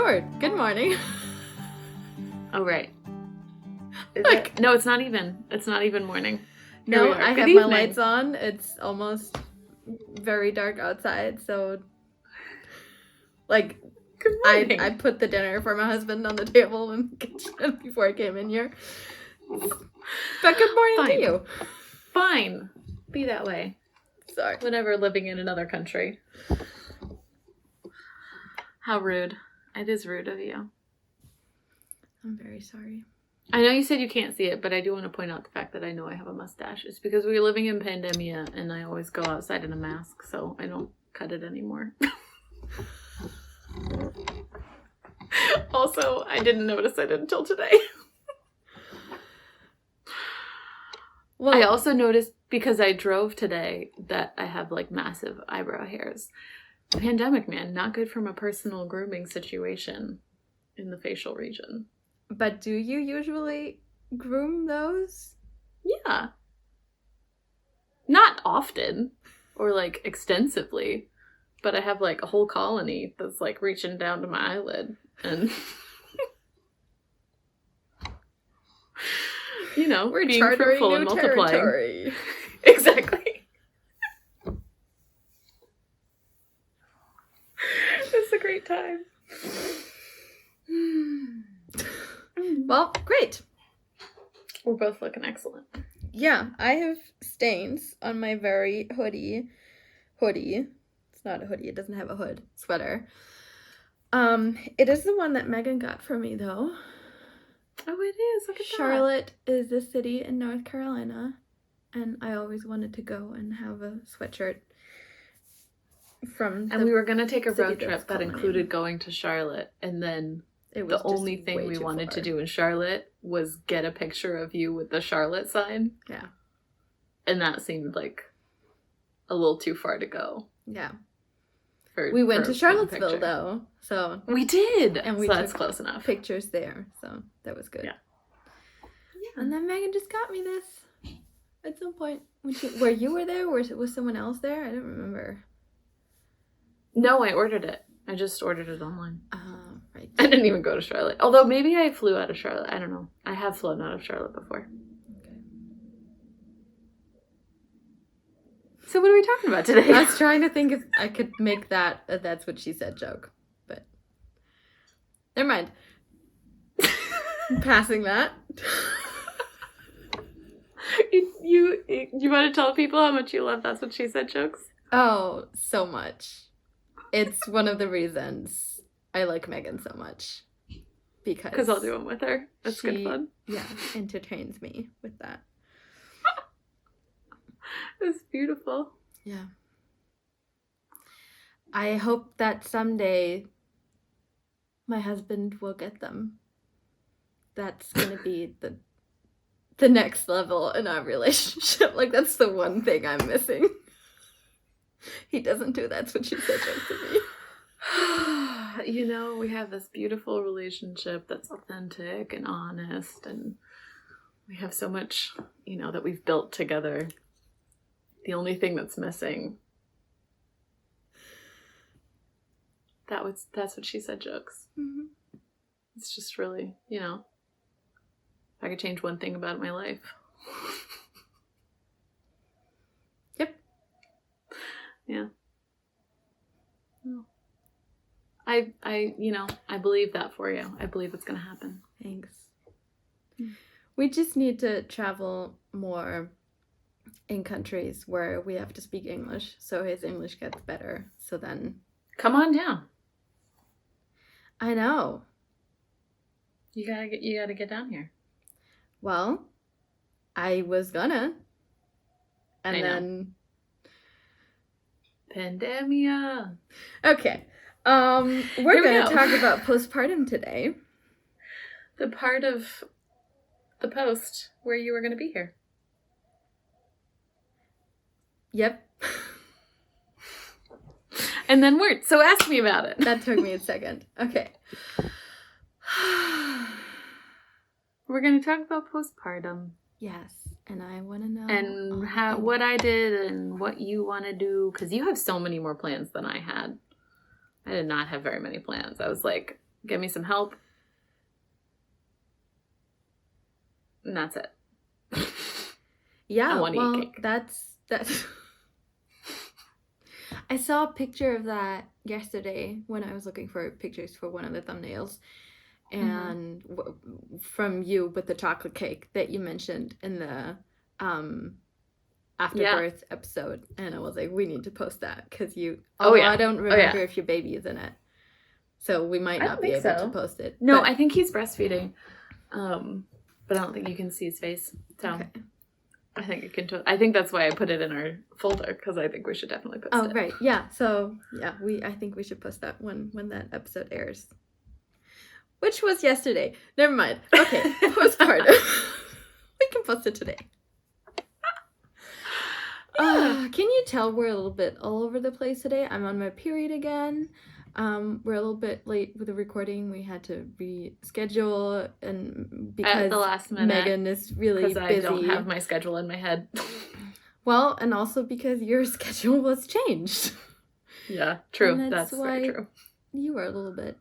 Sure. Good morning. Oh, right. Like, No, it's not even. It's not even morning. no, I have my lights on. It's almost very dark outside, so like Good morning. I put the dinner for my husband on the table in the kitchen before I came in here. But good morning to you. Fine. Be that way. Sorry. Whenever living in another country. How rude. It is rude of you. I'm very sorry. I know you said you can't see it, but I do want to point out the fact that I know I have a mustache. It's because we're living in pandemia and I always go outside in a mask, so I don't cut it anymore. Also, I didn't notice it until today. Well, I also noticed because I drove today that I have like massive eyebrow hairs. Pandemic, man, not good from a personal grooming situation in the facial region. But do you usually groom those? Yeah. Not often or like extensively, but I have like a whole colony that's like reaching down to my eyelid and you know, we're being chartering fruitful new and multiplying. Territory. Exactly. It's a great time. Well, great. We're both looking excellent. Yeah, I have stains on my very hoodie. It's not a hoodie, it doesn't have a hood. Sweater. It is the one that Megan got for me, though. Oh, it is. Look at Charlotte is a city in North Carolina, and I always wanted to go and have a sweatshirt from. And we were gonna take a road trip that included going to Charlotte, and then the only thing we wanted to do in Charlotte was get a picture of you with the Charlotte sign. Yeah. And that seemed like a little too far to go. Yeah. We went to Charlottesville, though, so... We did! And we that's close enough. Pictures there, so that was good. Yeah. And then Megan just got me this at some point. Where you were there? Was someone else there? I don't remember. No, I ordered it. I just ordered it online. Right. I didn't even go to Charlotte. Although maybe I flew out of Charlotte. I don't know. I have flown out of Charlotte before. Okay. So what are we talking about today? I was trying to think if I could make that a That's What She Said joke, but never mind. I'm passing that. You want to tell people how much you love That's What She Said jokes? Oh, so much. It's one of the reasons I like Megan so much. Because I'll do them with her. That's good fun. Yeah, entertains me with that. It's beautiful. Yeah. I hope that someday my husband will get them. That's gonna be the next level in our relationship. Like, that's the one thing I'm missing. He doesn't do That's What She Said jokes to me. You know, we have this beautiful relationship that's authentic and honest, and we have so much, you know, that we've built together. The only thing that's missing, That's What She Said jokes. Mm-hmm. It's just really, you know, if I could change one thing about my life. Yep. Yeah. Well, I believe that for you. I believe it's going to happen. Thanks. We just need to travel more in countries where we have to speak English, so his English gets better. So then... Come on down. I know. You gotta get down here. Well, I was gonna. And then... Pandemia. Okay. We're going to talk about postpartum today. The part of the post where you were going to be here. Yep. And then weren't. So ask me about it. That took me a second. Okay. We're going to talk about postpartum. Yes. And I want to know. And what I did and what you want to do. Because you have so many more plans than I had. I did not have very many plans. I was like, get me some help, and that's it. Yeah, I want to well, eat cake. that's I saw a picture of that yesterday when I was looking for pictures for one of the thumbnails, and from you with the chocolate cake that you mentioned in the after birth episode, and I was like, we need to post that because although I don't remember if your baby is in it, so we might not be able to post it. No, I think he's breastfeeding, but I don't think you can see his face. So okay. I think it can. I think that's why I put it in our folder, because I think we should definitely post it. Oh, right, yeah. So yeah, I think we should post that when that episode airs, which was yesterday. Never mind. Okay, postpartum. We can post it today. Can you tell we're a little bit all over the place today? I'm on my period again. We're a little bit late with the recording. We had to reschedule, and because at the last minute, Megan is really busy. I don't have my schedule in my head. Well, and also because your schedule was changed. Yeah, true. That's very true. You were a little bit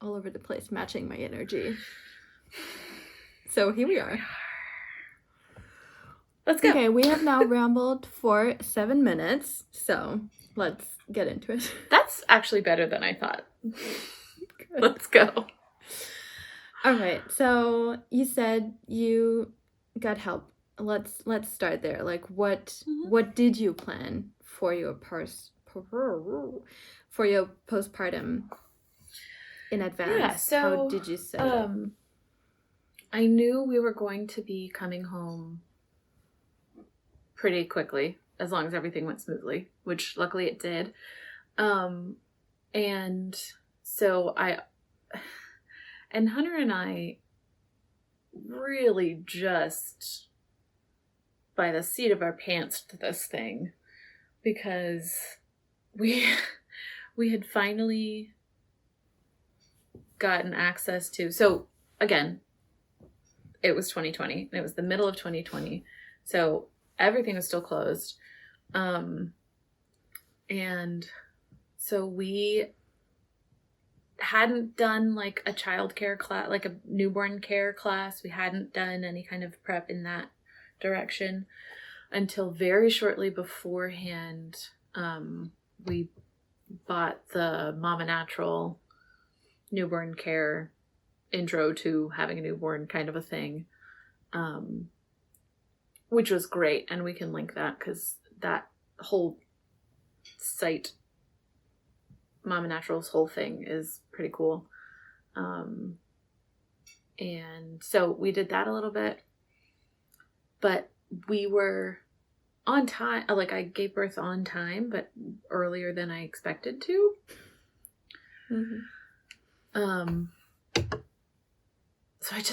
all over the place, matching my energy. So here we are. Let's go. Okay, we have now rambled for 7 minutes, so let's get into it. That's actually better than I thought. Let's go. All right, so you said you got help. Let's start there. Like, what did you plan for your postpartum in advance? Yeah, so how did you set it? I knew we were going to be coming home pretty quickly, as long as everything went smoothly, which luckily it did. And so Hunter and I really just by the seat of our pants to this thing, because we had finally gotten access to, so again, it was 2020, and it was the middle of 2020, so everything was still closed. And so we hadn't done like a childcare class, like a newborn care class. We hadn't done any kind of prep in that direction until very shortly beforehand. We bought the Mama Natural newborn care intro to having a newborn kind of a thing. Which was great, and we can link that because that whole site, Mama Natural's whole thing, is pretty cool. And so we did that a little bit, but we were on time. Like, I gave birth on time, but earlier than I expected to. So I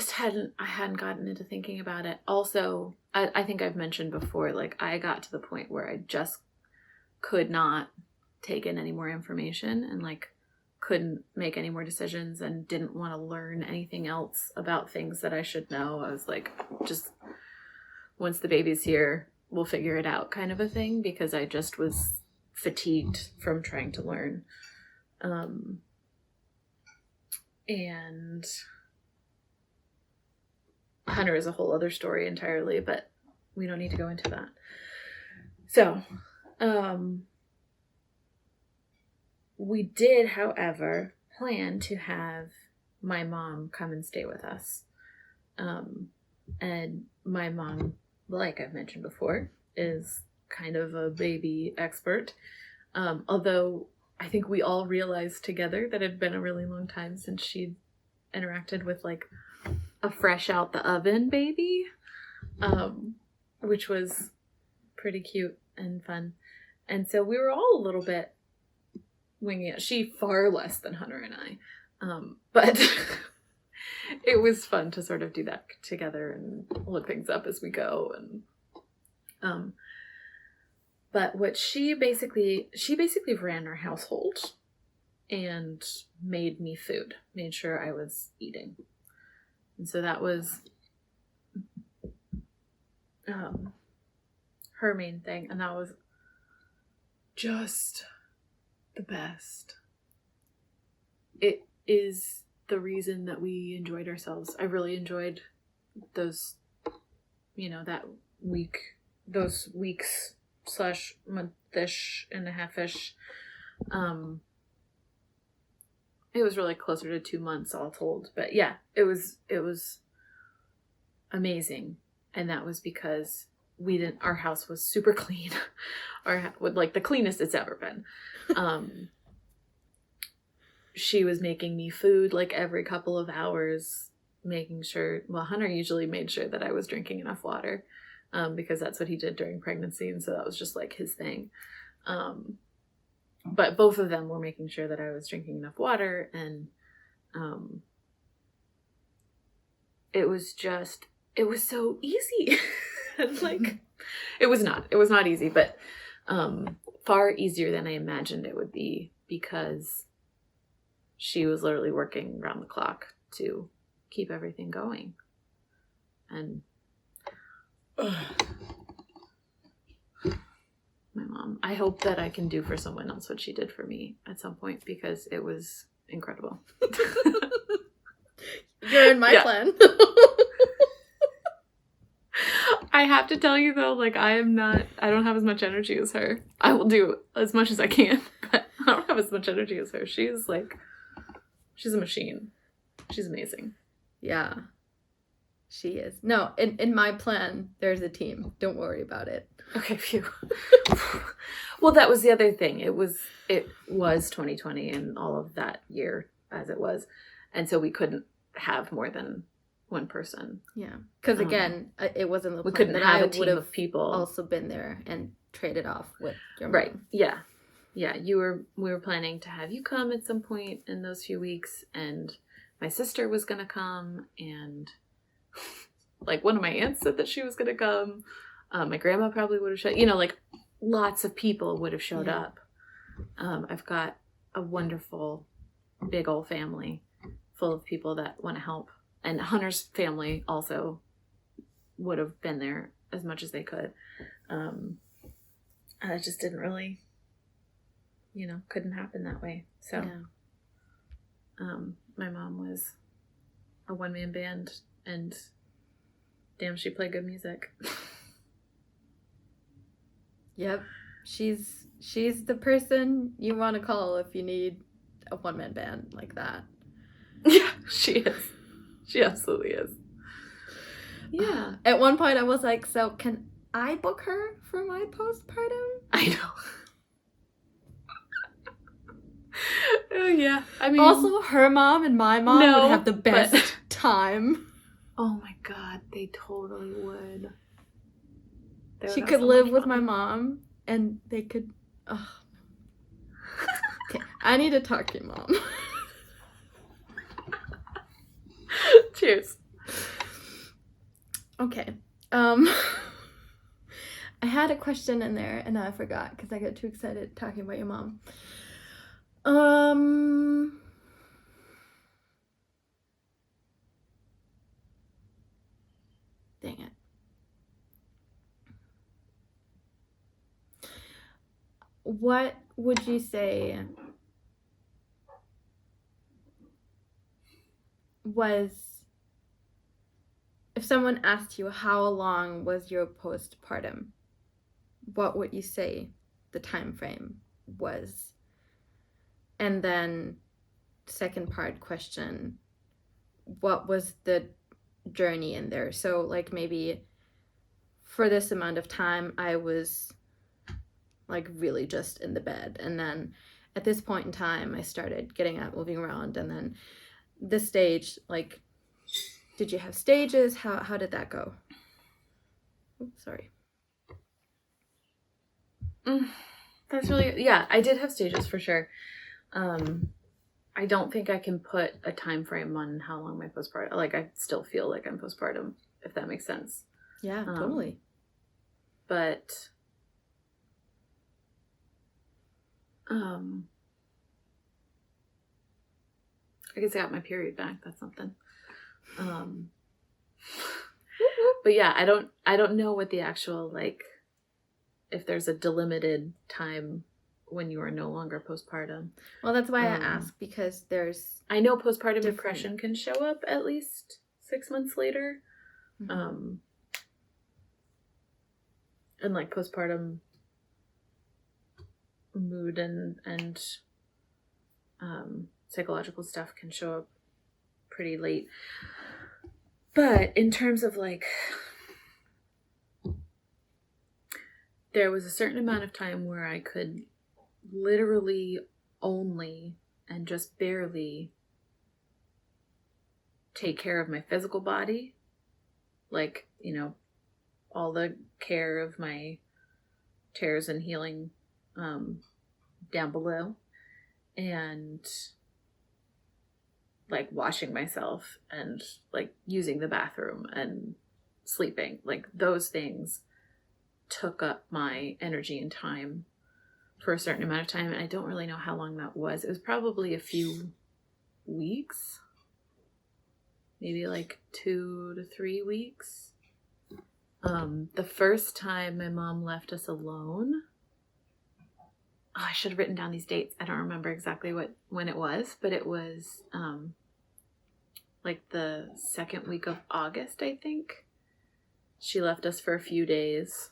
hadn't gotten into thinking about it. Also, I think I've mentioned before, like, I got to the point where I just could not take in any more information, and like couldn't make any more decisions, and didn't want to learn anything else about things that I should know. I was like, just once the baby's here, we'll figure it out kind of a thing, because I just was fatigued from trying to learn. And Hunter is a whole other story entirely, but we don't need to go into that. So, we did, however, plan to have my mom come and stay with us. And my mom, like I've mentioned before, is kind of a baby expert. Although I think we all realized together that it had been a really long time since she'd interacted with like a fresh out the oven baby, which was pretty cute and fun. And so we were all a little bit winging it. She far less than Hunter and I, but it was fun to sort of do that together and look things up as we go. And but what she basically ran our household and made me food, made sure I was eating. And so that was her main thing. And that was just the best. It is the reason that we enjoyed ourselves. I really enjoyed those, that those weeks / month-ish and a half-ish. It was really closer to 2 months all told, but yeah, it was amazing. And that was because our house was super clean, like the cleanest it's ever been. She was making me food like every couple of hours, making sure, Hunter usually made sure that I was drinking enough water, because that's what he did during pregnancy. And so that was just like his thing. But both of them were making sure that I was drinking enough water. And it was so easy. And like, it was not easy, but far easier than I imagined it would be, because she was literally working around the clock to keep everything going. And my mom, I hope that I can do for someone else what she did for me at some point, because it was incredible. You're in my plan. I have to tell you though, like, I don't have as much energy as her. I will do as much as I can, but I don't have as much energy as her. She's a machine. She's amazing. Yeah. She is. No, in my plan, there's a team. Don't worry about it. Okay, phew. Well, that was the other thing. It was 2020 and all of that year as it was. And so we couldn't have more than one person. Yeah. Because again, it wasn't the plan. We couldn't that have I a team of people. Also been there and traded off with your mom. Right. Yeah. Yeah. We were planning to have you come at some point in those few weeks, and my sister was going to come, and like one of my aunts said that she was going to come. My grandma probably would have showed, like lots of people would have showed up. I've got a wonderful big old family full of people that want to help. And Hunter's family also would have been there as much as they could. And it just didn't really, couldn't happen that way. So my mom was a one-man band, and damn, she played good music. Yep. She's the person you want to call if you need a one-man band like that. Yeah, she is. She absolutely is. Yeah. At one point I was like, so can I book her for my postpartum? I know. Oh, yeah. I mean, also, her mom and my mom would have the best time. Oh my God, they totally would. She could live with my mom, and they could. Oh. Okay, I need to talk to your mom. Cheers. Okay. I had a question in there, and I forgot because I got too excited talking about your mom. Dang it. What would you say was, if someone asked you how long was your postpartum, what would you say the time frame was? And then second part question, what was the journey in there? So like maybe for this amount of time I was like really just in the bed, and then at this point in time I started getting up, moving around, and then this stage, like, did you have stages? How did that go? Oops, sorry. That's really, yeah, I did have stages for sure. I don't think I can put a time frame on how long my postpartum, like I still feel like I'm postpartum, if that makes sense. Yeah, totally. But I guess I got my period back. That's something. But yeah, I don't know what the actual, like, if there's a delimited time when you are no longer postpartum. Well, that's why I ask, because there's I know postpartum different... depression can show up at least 6 months later. Mm-hmm. And like postpartum mood and psychological stuff can show up pretty late. But in terms of like, there was a certain amount of time where I could literally only and just barely take care of my physical body. Like, you know, all the care of my tears and healing down below. And like washing myself and like using the bathroom and sleeping. Like those things took up my energy and time for a certain amount of time. And I don't really know how long that was. It was probably a few weeks, maybe like 2 to 3 weeks. The first time my mom left us alone, I should have written down these dates. I don't remember exactly when it was, but it was like the second week of August, I think. She left us for a few days,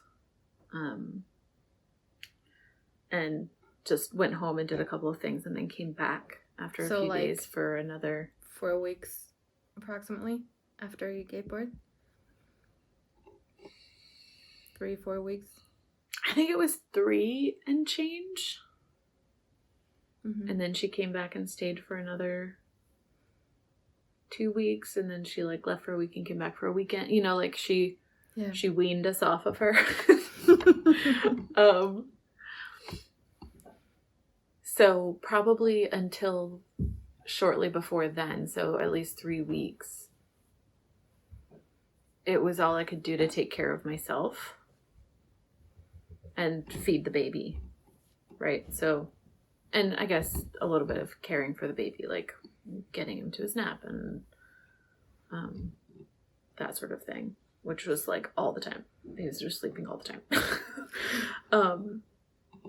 and just went home and did a couple of things, and then came back after a few days for another 4 weeks approximately after you gave birth. 3-4 weeks. I think it was 3 and change. Mm-hmm. And then she came back and stayed for another 2 weeks, and then she like left for a week and came back for a weekend. You know, like she weaned us off of her. So probably until shortly before then, so at least 3 weeks, it was all I could do to take care of myself and feed the baby, right? So, and I guess a little bit of caring for the baby, like getting him to his nap and that sort of thing, which was like all the time. He was just sleeping all the time.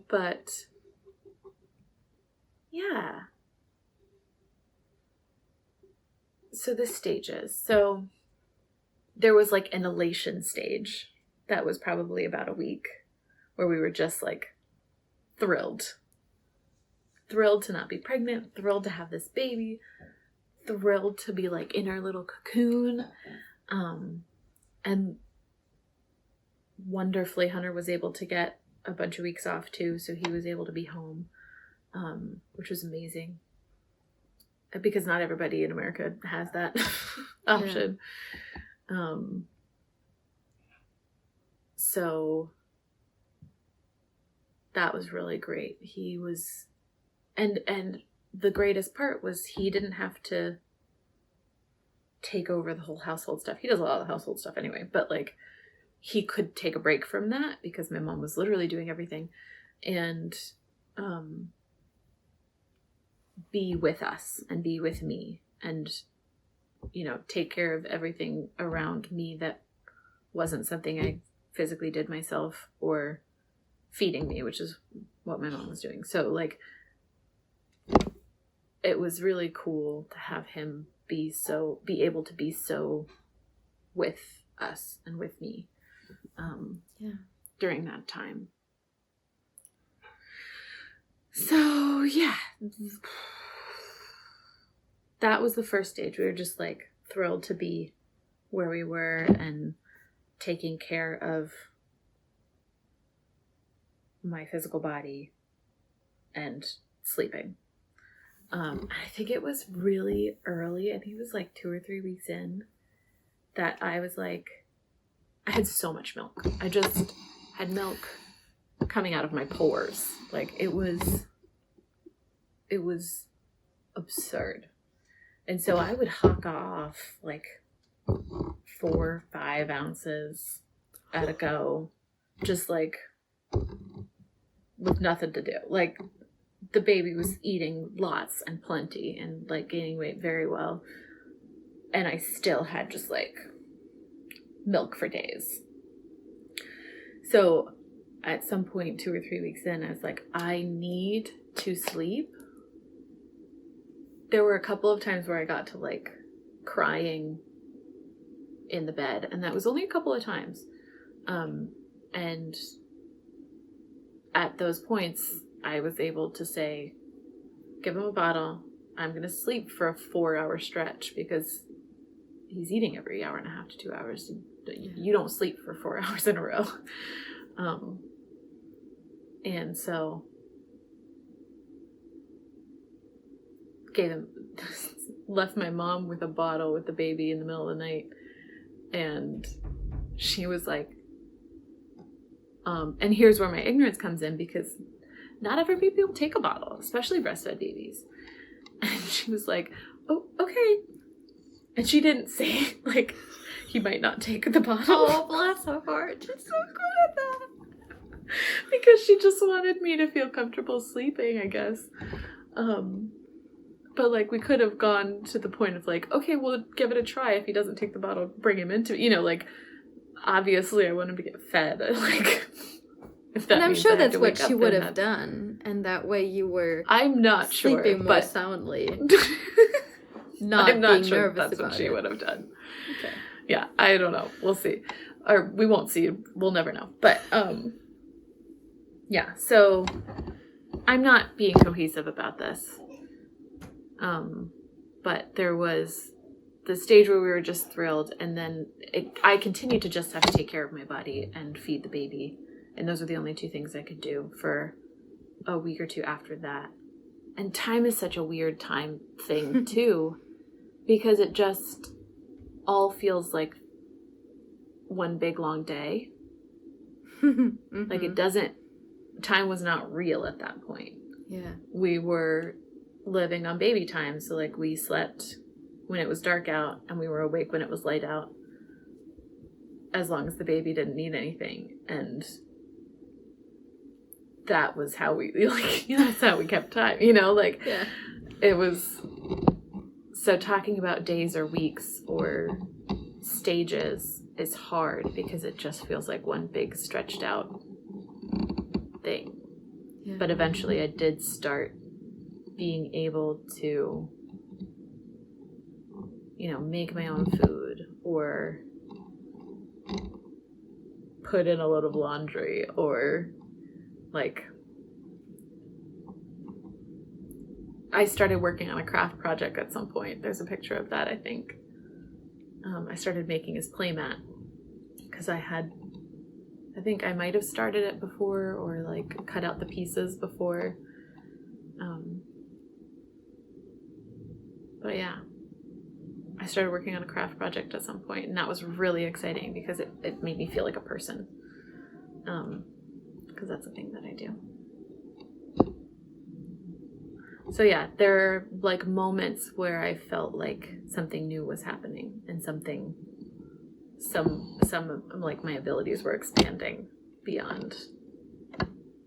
But yeah. So the stages. So there was like an elation stage that was probably about a week, where we were just like thrilled to not be pregnant, thrilled to have this baby, thrilled to be like in our little cocoon. And wonderfully, Hunter was able to get a bunch of weeks off too, so he was able to be home, which was amazing, because not everybody in America has that option. Yeah. So that was really great. He was, and the greatest part was he didn't have to take over the whole household stuff. He does a lot of the household stuff anyway, but like he could take a break from that because my mom was literally doing everything, and be with us and be with me and, you know, take care of everything around me that wasn't something I physically did myself, or feeding me, which is what my mom was doing. So like it was really cool to have him be able to be so with us and with me during that time. So yeah, that was the first stage. We were just like thrilled to be where we were and taking care of my physical body and sleeping. I think it was really early. I think it was like 2 or 3 weeks in that I was like, I had so much milk. I just had milk coming out of my pores. Like it was absurd. And so I would hawk off like 4-5 ounces at a go, just like with nothing to do. Like the baby was eating lots and plenty and like gaining weight very well, and I still had just like milk for days. So at some point 2 or 3 weeks in, I was like, I need to sleep. There were a couple of times where I got to like crying in the bed, and that was only a couple of times. And at those points, I was able to say, give him a bottle. I'm going to sleep for a 4-hour stretch because he's eating every hour and a half to 2 hours. You don't sleep for 4 hours in a row. And so left my mom with a bottle with the baby in the middle of the night. And she was like, and here's where my ignorance comes in, because not every baby will take a bottle, especially breastfed babies. And she was like, oh, okay. And she didn't say, like, he might not take the bottle. Oh, bless her heart. She's so good at that. Because she just wanted me to feel comfortable sleeping, I guess. But, like, we could have gone to the point of, like, okay, we'll give it a try. If he doesn't take the bottle, bring him into, like, obviously I want him to get fed. Like, if that and I'm means sure I had that's to what wake she up, would then have done. And that way you were I'm not sleeping sure, more but soundly. I'm not not being sure nervous that's about what she it. would have done. Okay. Yeah, I don't know. We'll see. Or we won't see. We'll never know. But, yeah, so I'm not being cohesive about this. But there was the stage where we were just thrilled, and then I continued to just have to take care of my body and feed the baby. And those were the only 2 things I could do for a week or 2 after that. And time is such a weird time thing, too, because it just all feels like one big long day. Mm-hmm. Like, time was not real at that point. Yeah. We were living on baby time, so, like, we slept when it was dark out, and we were awake when it was light out, as long as the baby didn't need anything. And that was how that's how we kept time, like, yeah. It was, so talking about days or weeks or stages is hard because it just feels like one big stretched out thing. Yeah. But eventually I did start being able to, make my own food, or put in a load of laundry, or, like, I started working on a craft project at some point. There's a picture of that, I think. I started making his playmat because I think I might have started it before, or, like, cut out the pieces before. But yeah, I started working on a craft project at some point, and that was really exciting because it made me feel like a person. Because that's a thing that I do. So yeah, there are, like, moments where I felt like something new was happening, and some of, like, my abilities were expanding beyond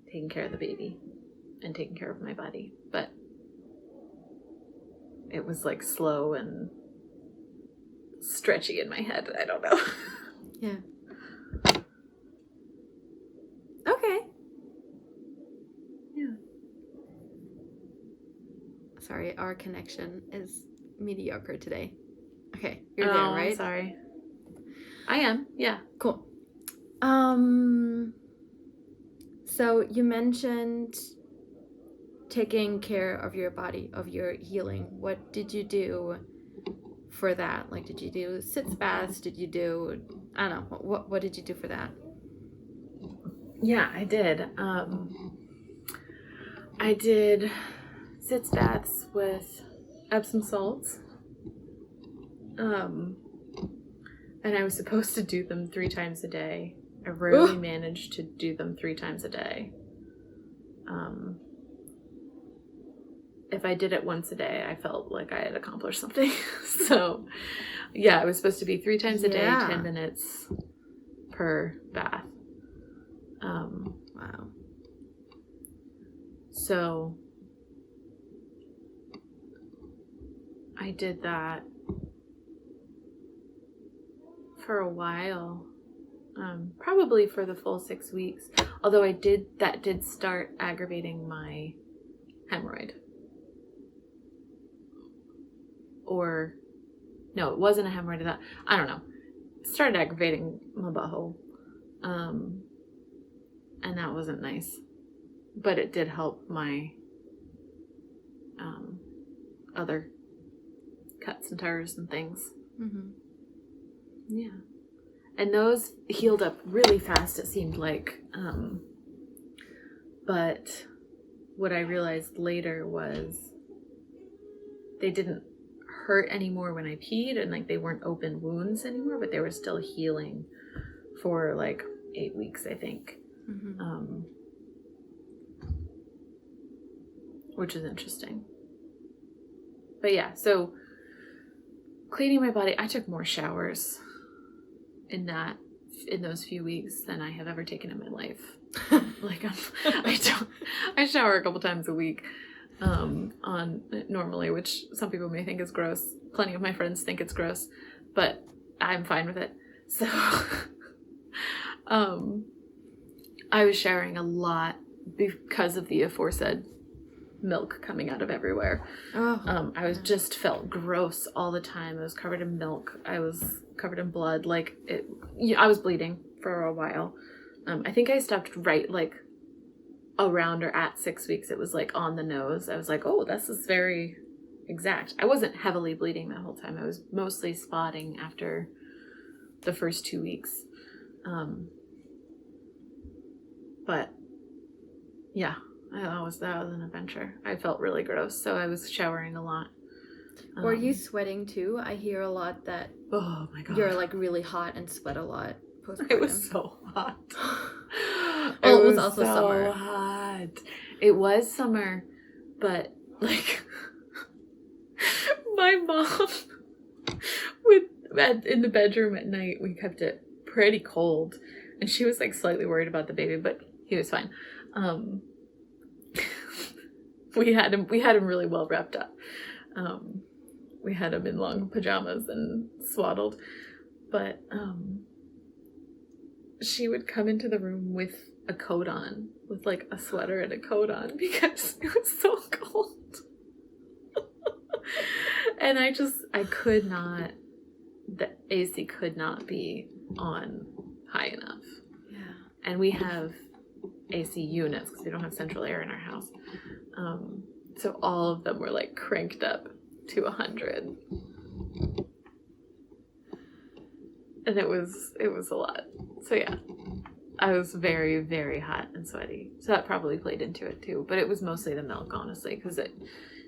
taking care of the baby and taking care of my body. But it was, like, slow and stretchy in my head. I don't know. Yeah. Okay. Yeah. Sorry, our connection is mediocre today. Okay, you're there, right? I'm sorry. I am, yeah. Cool. So you mentioned taking care of your body, of your healing. What did you do for that? Like, did you do sitz baths? Did you do, I don't know, what did you do for that? Yeah, I did. I did sitz baths with Epsom salts. And I was supposed to do them 3 times a day. I rarely managed to do them 3 times a day. If I did it once a day, I felt like I had accomplished something. So, yeah, it was supposed to be 3 times a day, 10 minutes per bath. Wow. So, I did that for a while. probably for the full 6 weeks. Although that did start aggravating my hemorrhoid. Or, no, it wasn't a hemorrhoid. I don't know. It started aggravating my butthole. And that wasn't nice. But it did help my other cuts and tears and things. Mm-hmm. Yeah. And those healed up really fast, it seemed like. But what I realized later was they didn't hurt anymore when I peed, and like they weren't open wounds anymore, but they were still healing for like 8 weeks, I think. Mm-hmm. Which is interesting. But yeah, so cleaning my body, I took more showers in those few weeks than I have ever taken in my life. Like I shower a couple times a week on normally, which some people may think is gross. Plenty of my friends think it's gross, but I'm fine with it. So I was showering a lot because of the aforesaid milk coming out of everywhere. I was just felt gross all the time. I was covered in milk. I was covered in blood. Like I was bleeding for a while. I think I stopped right like around or at 6 weeks. It was like on the nose. I was like, oh, this is very exact. I wasn't heavily bleeding that whole time. I was mostly spotting after the first 2 weeks. But yeah, that was an adventure. I felt really gross, so I was showering a lot. Were you sweating too? I hear a lot that oh my god, you're like really hot and sweat a lot postpartum. It was so hot. Well, it was also so summer. Hot. It was summer, but like my mom in the bedroom at night, we kept it pretty cold, and she was like slightly worried about the baby, but he was fine. We had him really well wrapped up. We had him in long pajamas and swaddled, but she would come into the room with a coat on, with like a sweater and a coat on, because it was so cold. And I could not, the AC could not be on high enough. Yeah. And we have AC units because we don't have central air in our house. So all of them were like cranked up to 100. And it was a lot. So yeah, I was very, very hot and sweaty. So that probably played into it too. But it was mostly the milk, honestly, because it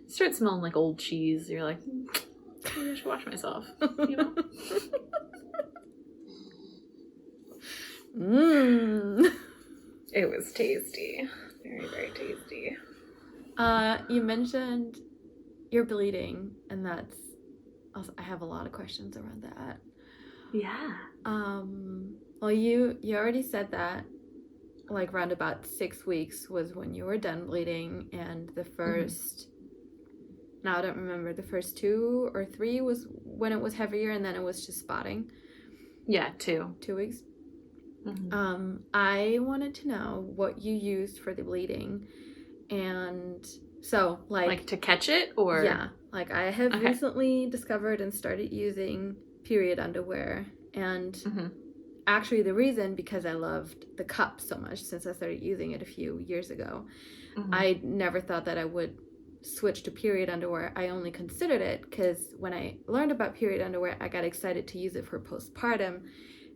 started smelling like old cheese. You're like, maybe I should wash myself, you know? It was tasty. Very, very tasty. You mentioned you're bleeding, and that's also, I have a lot of questions around that. Yeah. Well, you already said that like around about 6 weeks was when you were done bleeding, and the first now I don't remember, the first 2 or 3 was when it was heavier, and then it was just spotting. Yeah, 2 weeks. Mm-hmm. I wanted to know what you used for the bleeding, and so like to catch it, or yeah, like I have recently discovered and started using period underwear, and actually the reason, because I loved the cup so much since I started using it a few years ago. I never thought that I would switch to period underwear. I only considered it because when I learned about period underwear, I got excited to use it for postpartum,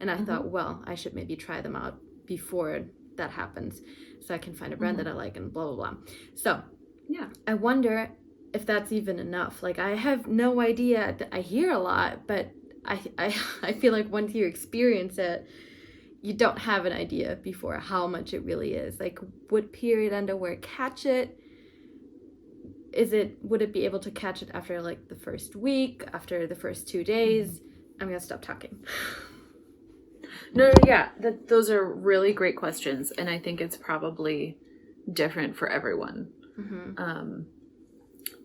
and I thought, well, I should maybe try them out before that happens so I can find a brand that I like and blah blah blah. So yeah, I wonder if that's even enough. Like, I have no idea. I hear a lot, but I feel like once you experience it, you don't have an idea before how much it really is. Like, would period underwear catch it? Would it be able to catch it after like the first week, after the first 2 days? I'm gonna stop talking. No, yeah, those are really great questions, and I think it's probably different for everyone.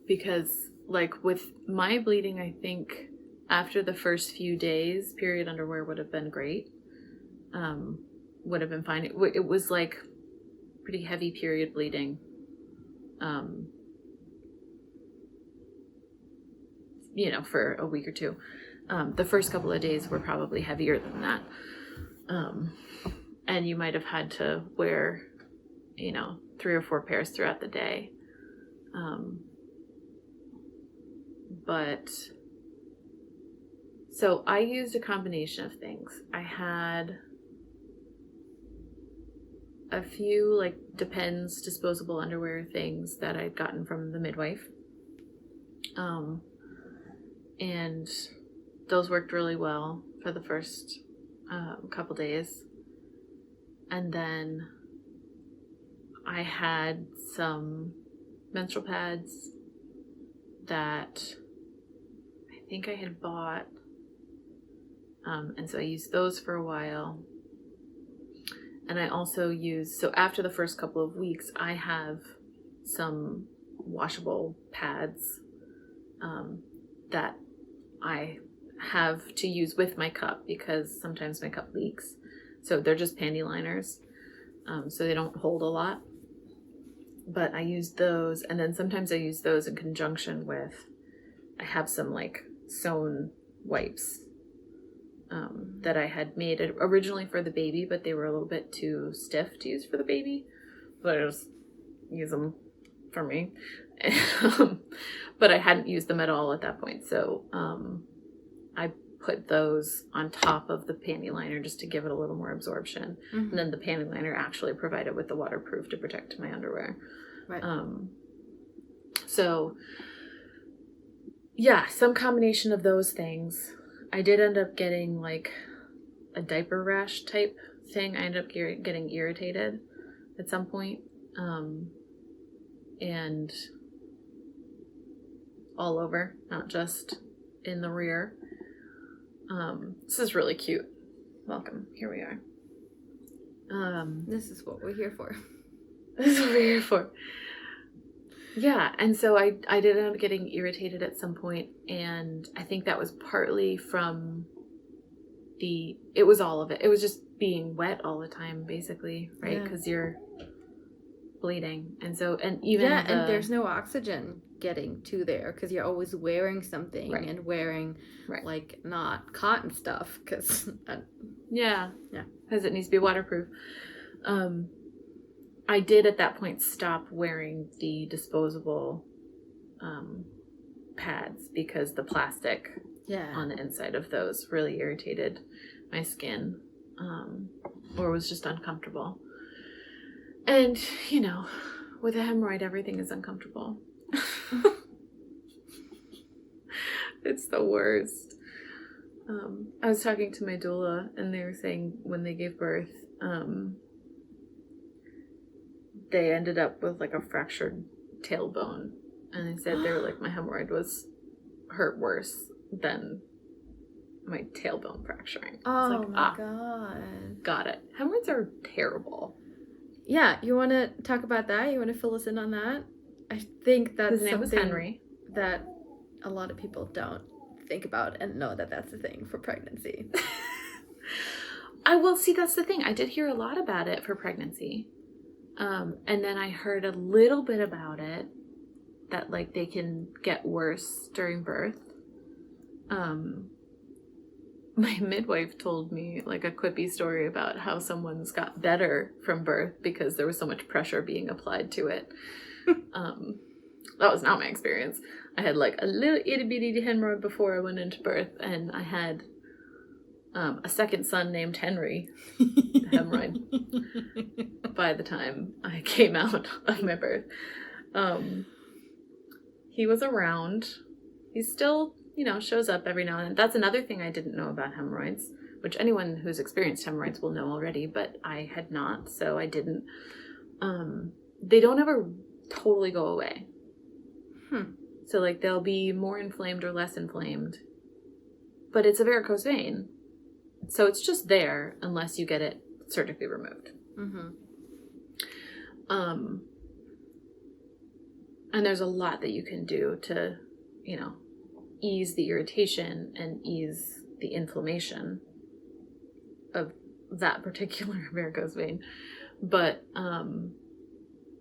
Because like with my bleeding, I think after the first few days, period underwear would have been great. would have been fine. It was like pretty heavy period bleeding. For a week or two. The first couple of days were probably heavier than that. And you might have had to wear, 3 or 4 pairs throughout the day. But so I used a combination of things. I had a few like Depends disposable underwear things that I'd gotten from the midwife. And those worked really well for the first couple days. And then I had some menstrual pads that I think I had bought. And so I used those for a while. And I also used, so after the first couple of weeks, I have some washable pads that I have to use with my cup because sometimes my cup leaks. So they're just panty liners. So they don't hold a lot. But I use those, and then sometimes I use those in conjunction with, I have some like sewn wipes that I had made originally for the baby, but they were a little bit too stiff to use for the baby. But I just use them for me. But I hadn't used them at all at that point. So I put those on top of the panty liner just to give it a little more absorption. Mm-hmm. And then the panty liner actually provided with the waterproof to protect my underwear. Right. So yeah, some combination of those things. I did end up getting like a diaper rash type thing. I ended up getting irritated at some point. And all over, not just in the rear. This is really cute. Welcome. Here we are. This is what we're here for. This is what we're here for. Yeah, and so I did end up getting irritated at some point, and I think that was partly from it was all of it. It was just being wet all the time, basically, right? Because you're bleeding. And so, and even and there's no oxygen getting to there because you're always wearing something and wearing like not cotton stuff because because it needs to be waterproof. I did at that point stop wearing the disposable pads because the plastic on the inside of those really irritated my skin or was just uncomfortable. And, with a hemorrhoid, everything is uncomfortable. It's the worst. I was talking to my doula, and they were saying when they gave birth, they ended up with like a fractured tailbone. And they said they were like, my hemorrhoid hurt worse than my tailbone fracturing. Oh my God. Got it. Hemorrhoids are terrible. Yeah, you want to talk about that? You want to fill us in on that? I think that's his name was Henry. That a lot of people don't think about and know that that's a thing for pregnancy. See, that's the thing. I did hear a lot about it for pregnancy. And then I heard a little bit about it that like they can get worse during birth. My midwife told me like a quippy story about how someone's got better from birth because there was so much pressure being applied to it. That was not my experience. I had like a little itty bitty hemorrhoid before I went into birth, and I had a second son named Henry, the hemorrhoid, by the time I came out of my birth. He was around. He's still, shows up every now and then. That's another thing I didn't know about hemorrhoids, which anyone who's experienced hemorrhoids will know already, but I had not, so I didn't. They don't ever totally go away. So, like, they'll be more inflamed or less inflamed, but it's a varicose vein, so it's just there unless you get it surgically removed. Mm-hmm. And there's a lot that you can do to, ease the irritation and ease the inflammation of that particular varicose vein, but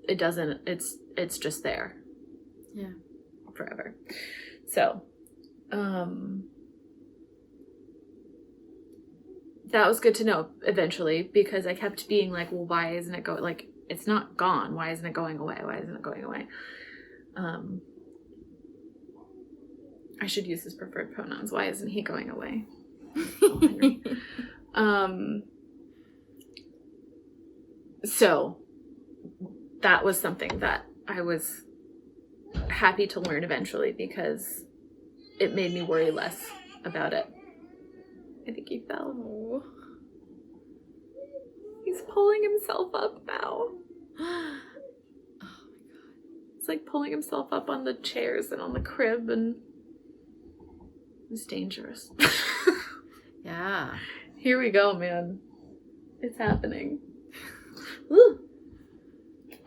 it doesn't, it's just there. Yeah. Forever. So, that was good to know eventually, because I kept being like, well, why isn't it going, like, it's not gone. Why isn't it going away? Why isn't it going away? I should use his preferred pronouns. Why isn't he going away? So that was something that I was happy to learn eventually, because it made me worry less about it. I think he fell. Oh. He's pulling himself up now. Oh my god. It's like pulling himself up on the chairs and on the crib, and it's dangerous. Yeah. Here we go, man. It's happening. Woo.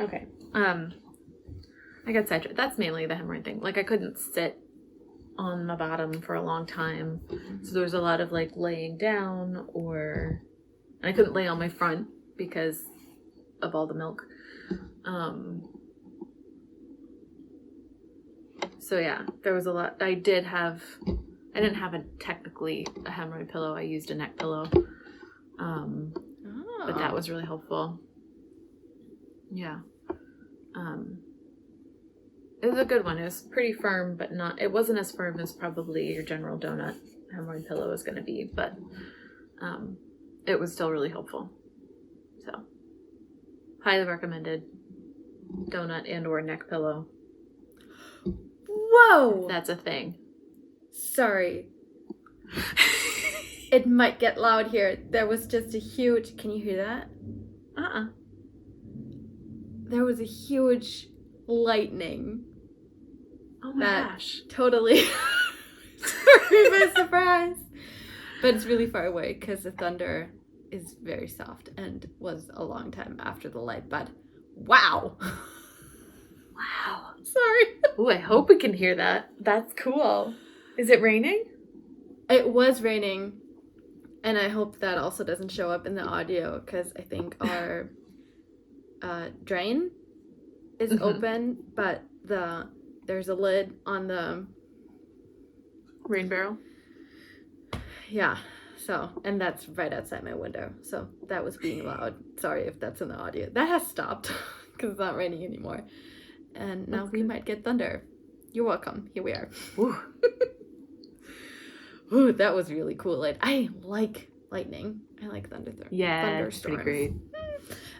Okay. I got sidetracked. That's mainly the hemorrhoid thing. Like, I couldn't sit on my bottom for a long time, so there was a lot of like laying down, and I couldn't lay on my front because of all the milk. So yeah, there was a lot. I didn't have technically a hemorrhoid pillow. I used a neck pillow, but that was really helpful. Yeah. It was a good one. It was pretty firm, but it wasn't as firm as probably your general donut hemorrhoid pillow is going to be, but it was still really helpful. So, highly recommended donut and or neck pillow. Whoa! If that's a thing. Sorry. It might get loud here. There was just a huge... Can you hear that? There was a huge lightning. Oh my gosh. Totally threw me by surprise. But it's really far away because the thunder is very soft and was a long time after the light. But wow. Wow. Sorry. Oh, I hope we can hear that. That's cool. Is it raining? It was raining. And I hope that also doesn't show up in the audio, because I think our drain is open, but there's a lid on the rain barrel. Yeah. So, and that's right outside my window. So that was being loud. Sorry if that's in the audio. That has stopped because it's not raining anymore. And now we might get thunder. You're welcome. Here we are. Ooh. Ooh, that was really cool. I like lightning. I like thunderstorms. Yeah, it's pretty great.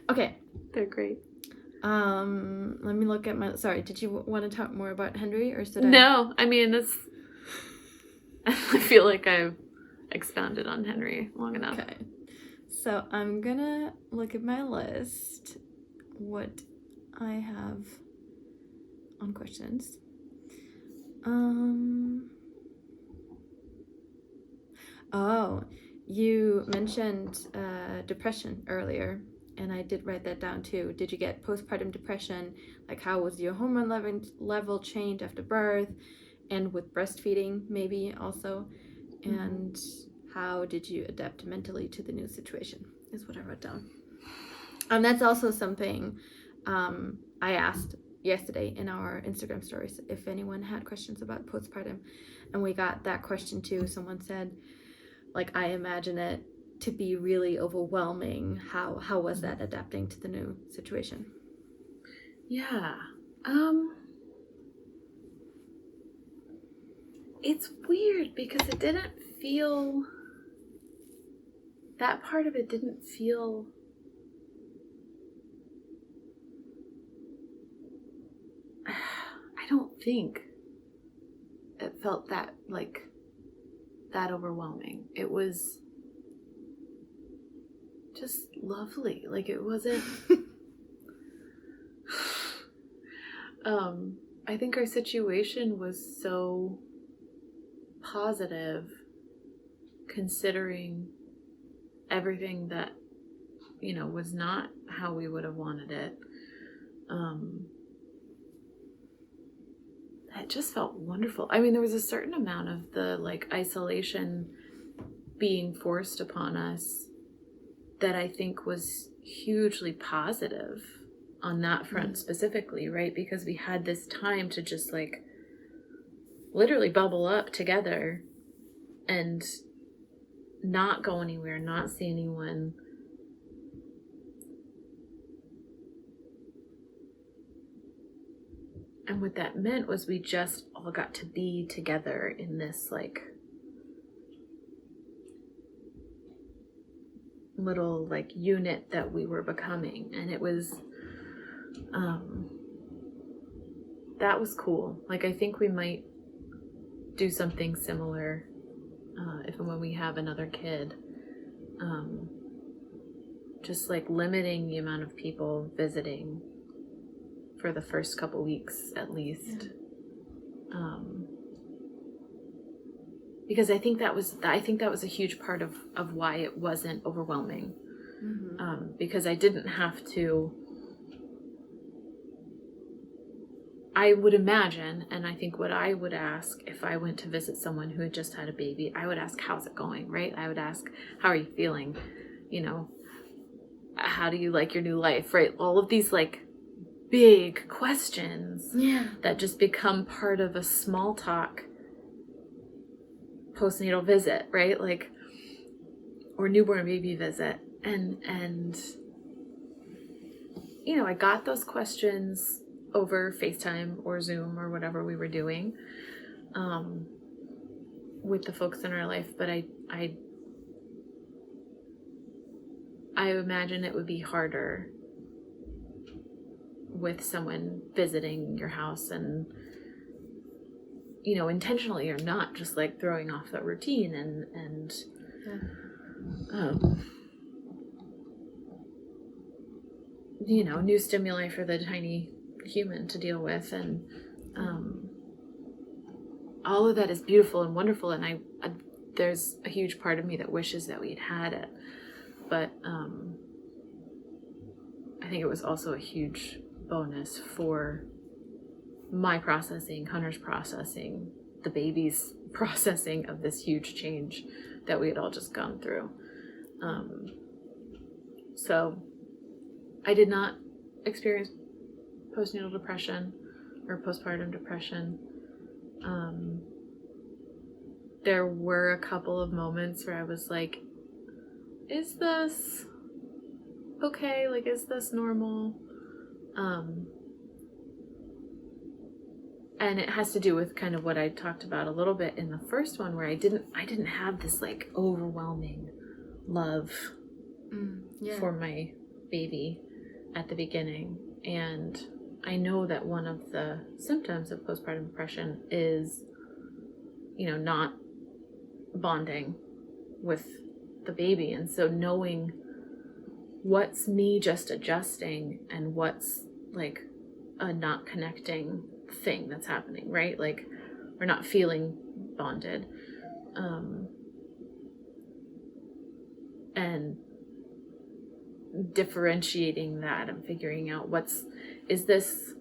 Okay. They're great. Let me look at my... Sorry, did you want to talk more about Henry, or should I... No, I mean, I feel like I've expounded on Henry long enough. Okay. So I'm gonna look at my list, what I have on questions. Oh, you mentioned depression earlier, and I did write that down too. Did you get postpartum depression? Like, how was your hormone level change after birth, and with breastfeeding maybe also? And how did you adapt mentally to the new situation is what I wrote down. And that's also something I asked yesterday in our Instagram stories if anyone had questions about postpartum, and we got that question too. Someone said, like, I imagine it to be really overwhelming. How was that adapting to the new situation? Yeah. It's weird because it didn't feel... That part of it didn't feel... I don't think it felt that, like, that overwhelming. It was just lovely. Like, it wasn't... I think our situation was so positive considering everything that, was not how we would have wanted it. It just felt wonderful. I mean, there was a certain amount of the, like, isolation being forced upon us that I think was hugely positive on that front specifically, right? Because we had this time to just like literally bubble up together and not go anywhere, not see anyone. And what that meant was we just all got to be together in this like little like unit that we were becoming. And it was that was cool. Like I think we might do something similar if and when we have another kid. Just like limiting the amount of people visiting for the first couple weeks at least. Because I think that was a huge part of why it wasn't overwhelming. Because I didn't have to. I would imagine, and I think what I would ask if I went to visit someone who had just had a baby, I would ask, how's it going, right? I would ask, how are you feeling? You know, how do you like your new life, right? All of these like big questions that just become part of a small talk postnatal visit, right? Like, or newborn baby visit. And you know, I got those questions over FaceTime or Zoom or whatever we were doing with the folks in our life, but I imagine it would be harder with someone visiting your house and, you know, intentionally or not, just like throwing off the routine and you know, new stimuli for the tiny human to deal with. And all of that is beautiful and wonderful. And I there's a huge part of me that wishes that we'd had it. But I think it was also a huge bonus for my processing, Hunter's processing, the baby's processing of this huge change that we had all just gone through. So I did not experience postnatal depression or postpartum depression. There were a couple of moments where I was like, is this okay? Like, is this normal? And it has to do with kind of what I talked about a little bit in the first one, where I didn't have this like overwhelming love for my baby at the beginning. And I know that one of the symptoms of postpartum depression is, you know, not bonding with the baby. And so knowing what's me just adjusting and what's like a not connecting thing that's happening, right? Like we're not feeling bonded. And differentiating that and figuring out is this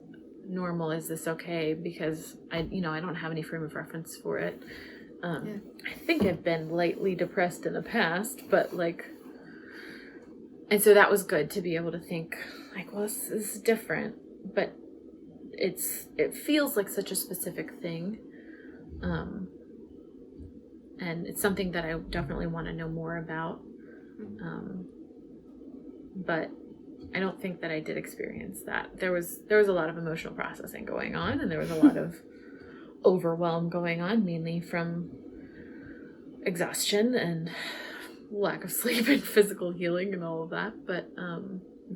normal? Is this okay? Because I don't have any frame of reference for it. I think I've been lightly depressed in the past, but like, and so that was good to be able to think like, well, this is different, but it feels like such a specific thing. And it's something that I definitely want to know more about. But I don't think that I did experience that. There was a lot of emotional processing going on, and there was a lot of overwhelm going on, mainly from exhaustion and lack of sleep and physical healing and all of that, but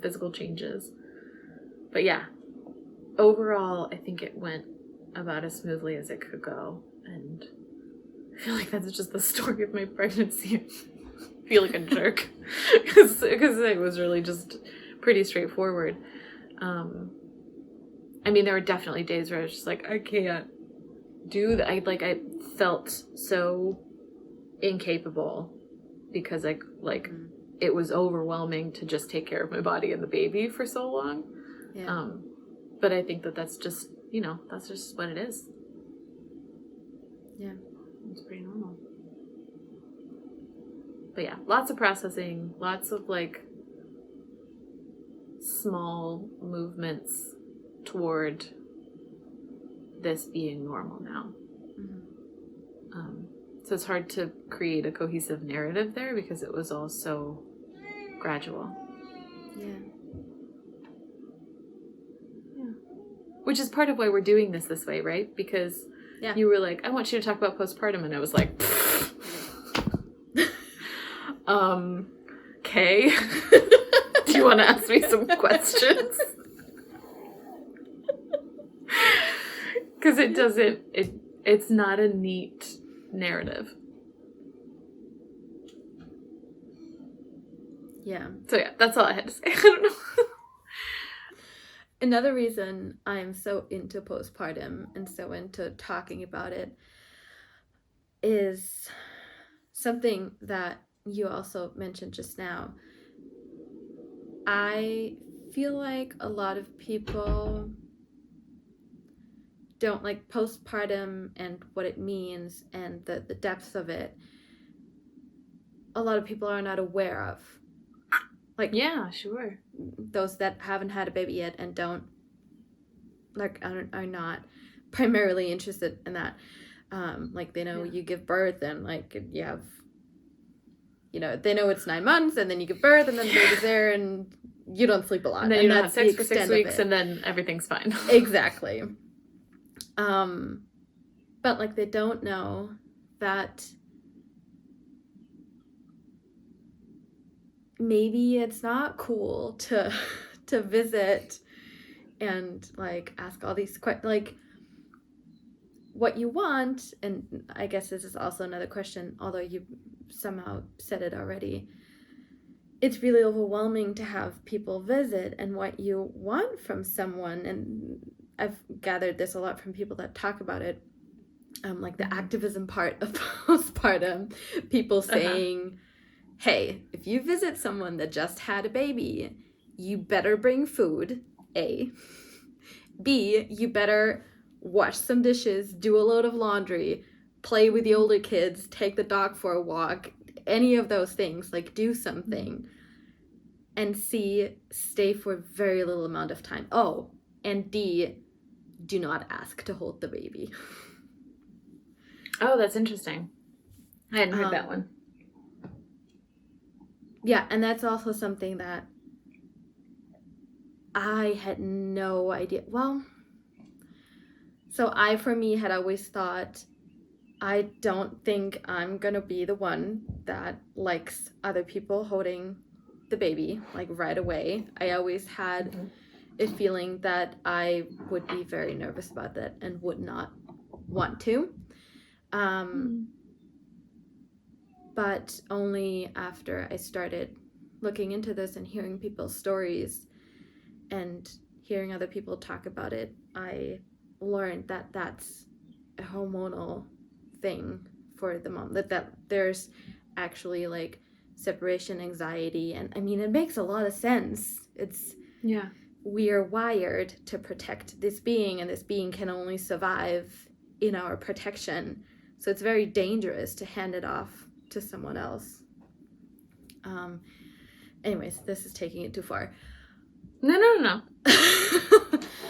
physical changes. But yeah, overall, I think it went about as smoothly as it could go, and I feel like that's just the story of my pregnancy. I feel like a jerk because it was really just pretty straightforward. I mean, there were definitely days where I was just like, I can't do that. I felt so incapable because it was overwhelming to just take care of my body and the baby for so long. Yeah. But I think that's just, that's just what it is. Yeah. It's pretty normal. But yeah, lots of processing, lots of like small movements toward this being normal now. So it's hard to create a cohesive narrative there because it was all so gradual. Yeah. Which is part of why we're doing this way, right? Because you were like, I want you to talk about postpartum, and I was like, okay. Do you want to ask me some questions? Because it's not a neat narrative. Yeah. So yeah, that's all I had to say. I don't know. Another reason I'm so into postpartum and so into talking about it is something that you also mentioned just now. I feel like a lot of people don't like postpartum and what it means and the depths of it. A lot of people are not aware of. Like, yeah, sure. Those that haven't had a baby yet and don't are not primarily interested in that. Like they know you give birth and like you have, they know it's 9 months and then you give birth and then the baby's there and you don't sleep a lot. And then you don't have sex for 6 weeks and then everything's fine. Exactly. But like they don't know that maybe it's not cool to visit and like ask all these questions, like what you want. And I guess this is also another question, although you somehow said it already. It's really overwhelming to have people visit and what you want from someone. And I've gathered this a lot from people that talk about it, like the activism part of postpartum, people saying, hey, if you visit someone that just had a baby, you better bring food, A. B, you better wash some dishes, do a load of laundry, play with the older kids, take the dog for a walk, any of those things, like do something. And C, stay for a very little amount of time. Oh, and D, do not ask to hold the baby. Oh, that's interesting. I hadn't heard that one. Yeah, and that's also something that I had no idea. Well, so for me, had always thought, I don't think I'm gonna be the one that likes other people holding the baby, like right away. I always had a feeling that I would be very nervous about that and would not want to. But only after I started looking into this and hearing people's stories and hearing other people talk about it, I learned that that's a hormonal thing for the mom, that there's actually like separation anxiety. And I mean, it makes a lot of sense. We are wired to protect this being, and this being can only survive in our protection. So it's very dangerous to hand it off to someone else. Anyways, this is taking it too far. No.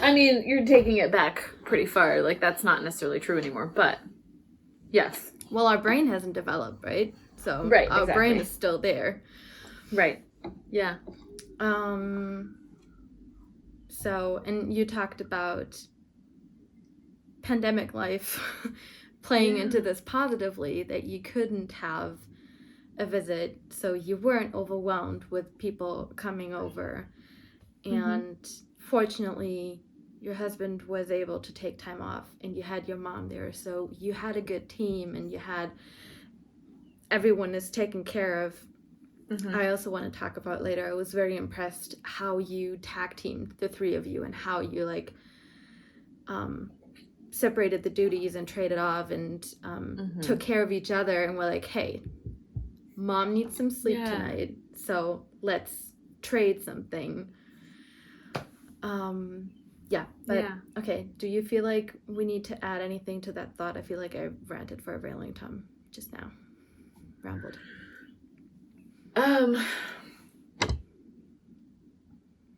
I mean, you're taking it back pretty far. Like, that's not necessarily true anymore, but yes. Well, our brain hasn't developed, right? So our brain is still there. Right. Yeah. So, and you talked about pandemic life playing into this positively, that you couldn't have a visit, so you weren't overwhelmed with people coming over. And fortunately, your husband was able to take time off and you had your mom there, so you had a good team and you had everyone is taken care of. I also want to talk about later, I was very impressed how you tag teamed the three of you and how you like separated the duties and traded off and took care of each other and were like, hey, mom needs some sleep tonight, so let's trade something. Okay, do you feel like we need to add anything to that thought? I feel like I ranted for a very long time just now. Rambled. Um,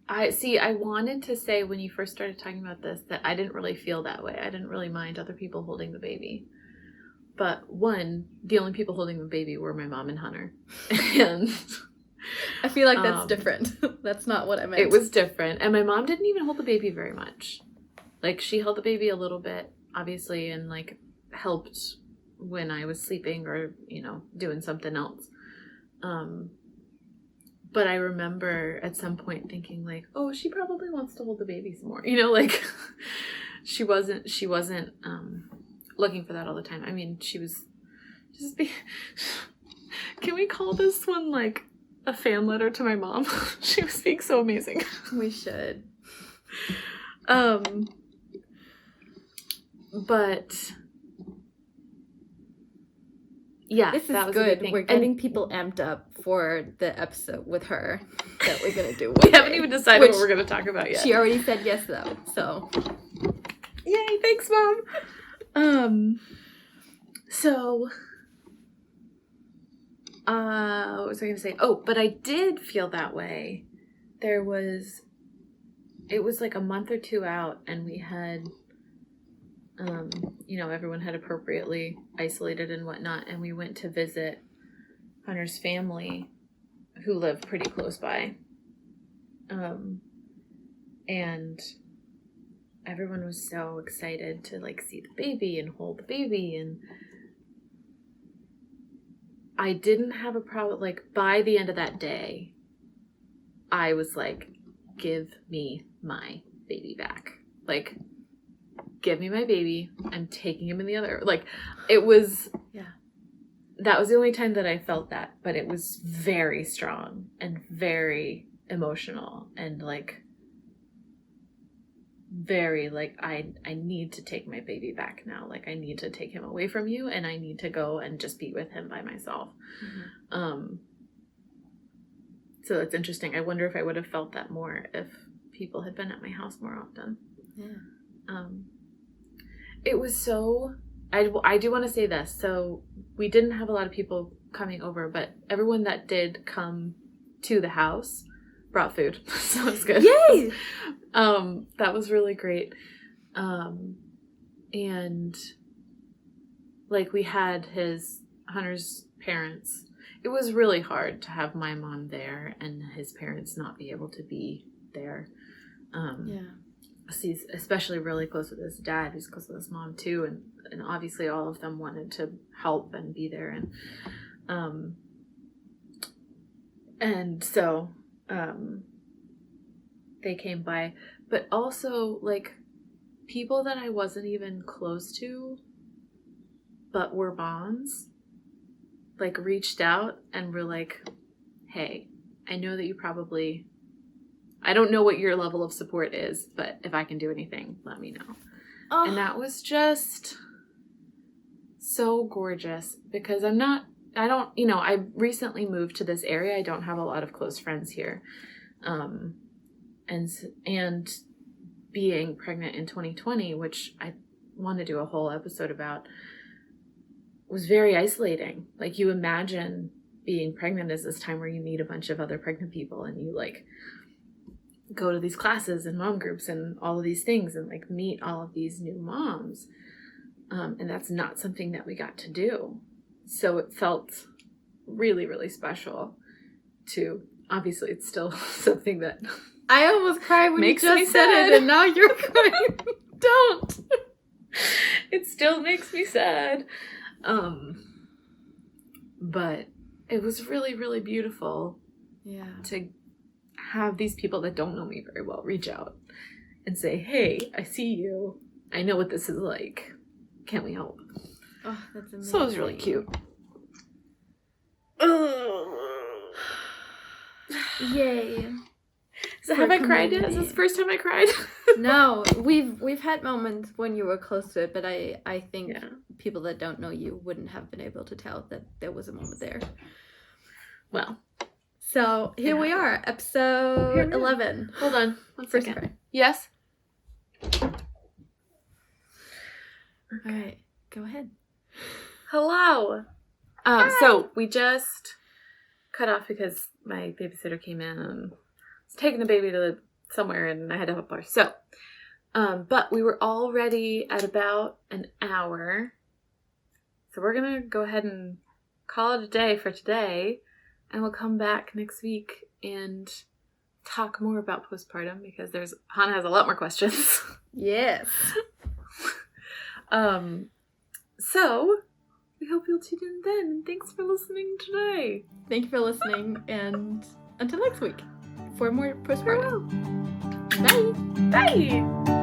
I wanted to say when you first started talking about this that I didn't really feel that way. I didn't really mind other people holding the baby. But one, the only people holding the baby were my mom and Hunter. And I feel like that's different. That's not what I meant. it was different. And my mom didn't even hold the baby very much. Like, she held the baby a little bit, obviously, and, like, helped when I was sleeping or, you know, doing something else. But I remember at some point thinking, like, oh, she probably wants to hold the baby some more. You know, like, she wasn't looking for that all the time. I mean, she was just can we call this one, like, a fan letter to my mom? She was being so amazing. We should. But yeah, this is good. We're getting people amped up for the episode with her that we're gonna do. We haven't even decided what we're gonna talk about yet. She already said yes, though. So, yay! Thanks, Mom. So, what was I gonna say? Oh, but I did feel that way. It was like a month or two out, and we had, you know, everyone had appropriately isolated and whatnot, and we went to visit Hunter's family, who lived pretty close by. And everyone was so excited to, like, see the baby and hold the baby, and I didn't have a problem. Like, by the end of that day, I was like, give me my baby back. Like, give me my baby. I'm taking him in the other. Like, it was, yeah. That was the only time that I felt that, but it was very strong and very emotional and, like, very, like, I need to take my baby back now. Like, I need to take him away from you, and I need to go and just be with him by myself. Mm-hmm. So it's interesting. I wonder if I would have felt that more if people had been at my house more often. Yeah. It was so, I do want to say this. So we didn't have a lot of people coming over, but everyone that did come to the house brought food. So it was good. Yay! That was really great. And, like, we had Hunter's parents. It was really hard to have my mom there and his parents not be able to be there. Yeah. He's especially really close with his dad, who's close with his mom too, and obviously all of them wanted to help and be there, and so they came by, but also, like, people that I wasn't even close to but were moms, like, reached out and were like, hey, I know that you probably, I don't know what your level of support is, but if I can do anything, let me know. Oh. And that was just so gorgeous, because I recently moved to this area. I don't have a lot of close friends here. And being pregnant in 2020, which I want to do a whole episode about, was very isolating. Like, you imagine being pregnant as this time where you meet a bunch of other pregnant people, and you, like, go to these classes and mom groups and all of these things, and, like, meet all of these new moms. And that's not something that we got to do. So it felt really, really special to, obviously it's still something that I almost cried when you just said it, and now you're crying. Don't. It still makes me sad. But it was really, really beautiful. Yeah. To have these people that don't know me very well reach out and say, hey, I see you. I know what this is like. Can we help? Oh, that's amazing. So it was really cute. Yay. So have I cried yet? Is this the first time I cried? No, we've had moments when you were close to it, but I think people that don't know you wouldn't have been able to tell that there was a moment there. Well. So here we are, episode 11. Hold on, one second. Cry. Yes? All right, go ahead. Hello. So we just cut off because my babysitter came in and was taking the baby to somewhere, and I had to help her. So, but we were all ready at about an hour. So we're going to go ahead and call it a day for today, and we'll come back next week and talk more about postpartum because Hannah has a lot more questions. Yes. So we hope you'll tune in then, and thanks for listening today. Thank you for listening, and until next week for more postpartum. Farewell. Bye. Bye.